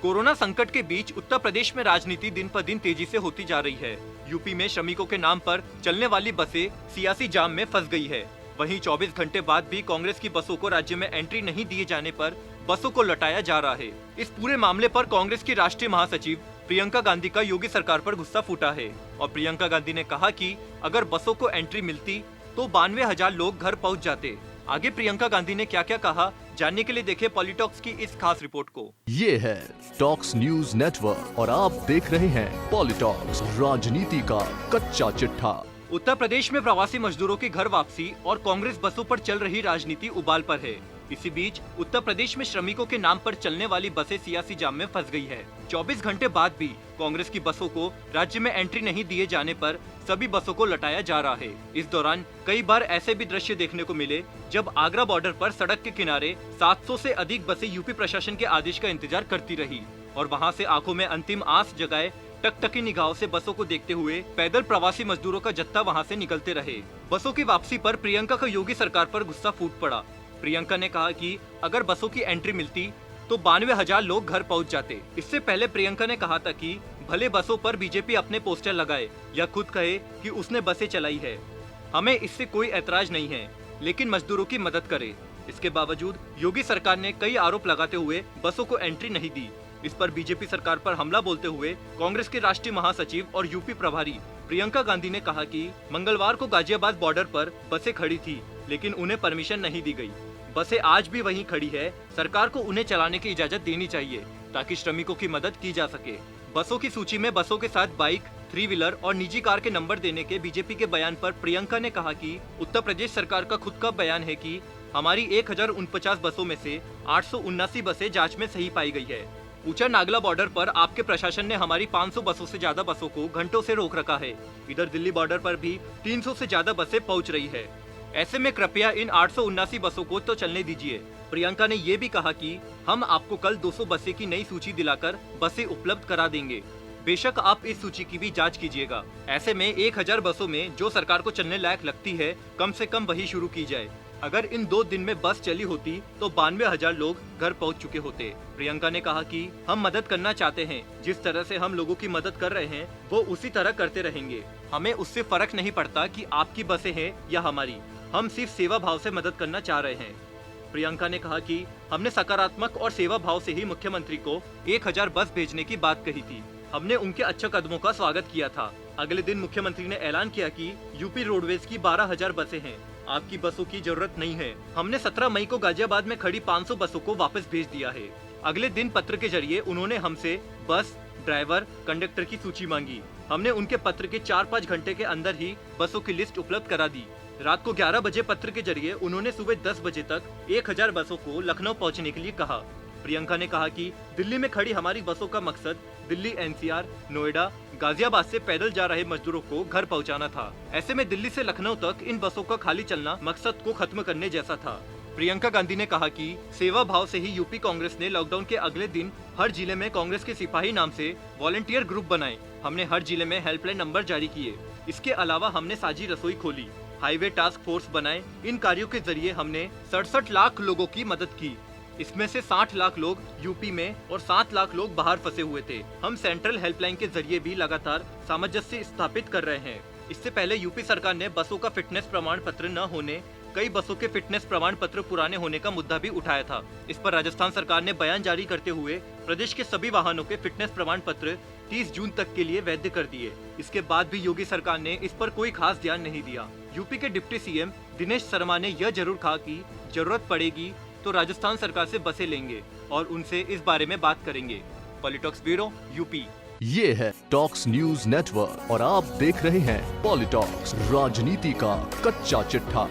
Corona संकट के बीच उत्तर प्रदेश में राजनीति दिन पर दिन तेजी से होती जा रही है। यूपी में श्रमिकों के नाम पर चलने वाली बसें सियासी जाम में फंस गई है। वहीं 24 घंटे बाद भी कांग्रेस की बसों को राज्य में एंट्री नहीं दिए जाने पर बसों को लौटाया जा रहा है। इस पूरे मामले पर कांग्रेस की राष्ट्रीय महासचिव प्रियंका गांधी का योगी सरकार पर गुस्सा फूटा है और प्रियंका गांधी ने कहा कि अगर बसों को एंट्री मिलती तो 92,000 लोग घर पहुंच जाते। आगे प्रियंका गांधी ने क्या क्या कहा, जानने के लिए देखें पॉलिटॉक्स की इस खास रिपोर्ट को। ये है टॉक्स न्यूज नेटवर्क और आप देख रहे हैं पॉलिटॉक्स, राजनीति का कच्चा चिट्ठा। उत्तर प्रदेश में प्रवासी मजदूरों की घर वापसी और कांग्रेस बसों पर चल रही राजनीति उबाल पर है। इसी बीच उत्तर प्रदेश में श्रमिकों के नाम पर चलने वाली बसें सियासी जाम में फंस गई है। 24 घंटे बाद भी कांग्रेस की बसों को राज्य में एंट्री नहीं दिए जाने पर सभी बसों को लौटाया जा रहा है। इस दौरान कई बार ऐसे भी दृश्य देखने को मिले जब आगरा बॉर्डर पर सड़क के किनारे 700 से अधिक बसें यूपी प्रशासन के आदेश का इंतजार करती रही और वहां से आंखों में अंतिम आस जगाए टकटकी निगाहों से बसों को देखते हुए पैदल प्रवासी मजदूरों का जत्था वहां से निकलते रहे। बसों की वापसी पर प्रियंका का योगी सरकार पर गुस्सा फूट पड़ा। प्रियंका ने कहा कि अगर बसों की एंट्री मिलती तो 92,000 लोग घर पहुंच जाते। इससे पहले प्रियंका ने कहा था कि भले बसों पर बीजेपी अपने पोस्टर लगाए या खुद कहे कि उसने बसें चलाई है, हमें इससे कोई ऐतराज नहीं है, लेकिन मजदूरों की मदद करे। इसके बावजूद योगी सरकार ने कई आरोप लगाते हुए बसों को एंट्री नहीं दी। इस पर बीजेपी सरकार पर हमला बोलते हुए कांग्रेस के राष्ट्रीय महासचिव और यूपी प्रभारी प्रियंका गांधी ने कहा कि मंगलवार को गाजियाबाद बॉर्डर पर बसें खड़ी थी, लेकिन उन्हें परमिशन नहीं दी गई। बसें आज भी वहीं खड़ी है, सरकार को उन्हें चलाने की इजाजत देनी चाहिए ताकि श्रमिकों की मदद की जा सके। बसों की सूची में बसों के साथ बाइक, 3 व्हीलर और निजी कार के नंबर देने के बीजेपी के बयान पर प्रियंका ने कहा कि उत्तर प्रदेश सरकार का खुद का बयान है कि हमारी 1049 बसों में से 879 बसें जांच में सही पाई गई है। ऊंचा नागला बॉर्डर पर आपके प्रशासन ने हमारी 500 बसों से ज्यादा बसों को घंटों से रोक रखा है। इधर दिल्ली बॉर्डर पर भी 300 से ज्यादा बसें पहुंच रही है। ऐसे में कृपया इन 879 बसों को तो चलने दीजिए। प्रियंका ने ये भी कहा कि हम आपको कल 200 बसें की नई सूची दिलाकर बसें उपलब्ध करा देंगे। बेशक आप इस सूची की भी जांच कीजिएगा। ऐसे में 1000 बसों में जो सरकार को चलने लायक लगती है, कम से कम वही शुरू की जाए। अगर इन 2 दिन में बस चली होती तो 92,000 लोग घर पहुंच चुके होते। प्रियंका ने कहा कि हम मदद करना चाहते हैं, जिस तरह से हम लोगों की मदद कर रहे हैं वो उसी तरह करते रहेंगे। हमें उससे फर्क नहीं पड़ता कि आपकी बसें हैं या हमारी, हम सिर्फ सेवा भाव से मदद करना चाह रहे हैं। प्रियंका ने कहा कि हमने सकारात्मक और सेवा भाव से ही मुख्यमंत्री को 1000 बस भेजने की बात कही थी। हमने उनके अच्छे कदमों का स्वागत किया था। अगले दिन मुख्यमंत्री ने ऐलान किया कि यूपी रोडवेज की 12,000 बसें हैं, आपकी बसों की जरूरत नहीं है। हमने 17 मई को गाजियाबाद में खड़ी 500 बसों को वापस भेज दिया है। अगले दिन पत्र के जरिए उन्होंने हमसे बस, ड्राइवर, कंडक्टर की सूची मांगी। हमने उनके पत्र के 4-5 घंटे के अंदर ही बसों की लिस्ट उपलब्ध करा दी। रात को 11 बजे पत्र के जरिए उन्होंने सुबह 10 बजे तक 1000 बसों को लखनऊ पहुंचने के लिए कहा। प्रियंका ने कहा कि दिल्ली में खड़ी हमारी बसों का मकसद दिल्ली, NCR, नोएडा, गाजियाबाद से पैदल जा रहे मजदूरों को घर पहुंचाना था। ऐसे में दिल्ली से लखनऊ तक इन बसों का खाली चलना मकसद को खत्म करने जैसा था। प्रियंका गांधी ने कहा कि सेवा भाव से ही यूपी कांग्रेस ने लॉकडाउन के अगले दिन हर जिले में कांग्रेस के सिपाही नाम से वॉलंटियर ग्रुप बनाए। हमने हर जिले में हेल्पलाइन नंबर जारी किए। इसके अलावा हमने साझी रसोई खोली, हाईवे टास्क फोर्स बनाए। इन कार्यों के जरिए हमने 67 लाख लोगों की मदद की। इसमें से 60 लाख लोग यूपी में और 7 लाख लोग बाहर फंसे हुए थे। हम सेंट्रल हेल्पलाइन के जरिए भी लगातार सामंजस्य स्थापित कर रहे हैं। इससे पहले यूपी सरकार ने बसों का फिटनेस प्रमाण पत्र न होने, कई बसों के फिटनेस प्रमाण पत्र पुराने होने का मुद्दा भी उठाया था। इस पर राजस्थान सरकार ने बयान जारी करते हुए प्रदेश के सभी वाहनों के फिटनेस प्रमाण पत्र 30 जून तक के लिए वैध कर दिए। इसके बाद भी योगी सरकार ने इस पर कोई खास ध्यान नहीं दिया। यूपी के डिप्टी CM दिनेश शर्मा ने यह जरूर कहा कि जरूरत पड़ेगी तो राजस्थान सरकार से बसें लेंगे और उनसे इस बारे में बात करेंगे। PoliTalks bureau, UP. ये है टॉक्स न्यूज नेटवर्क और आप देख रहे हैं पॉलिटॉक्स, राजनीति का कच्चा चिट्ठा।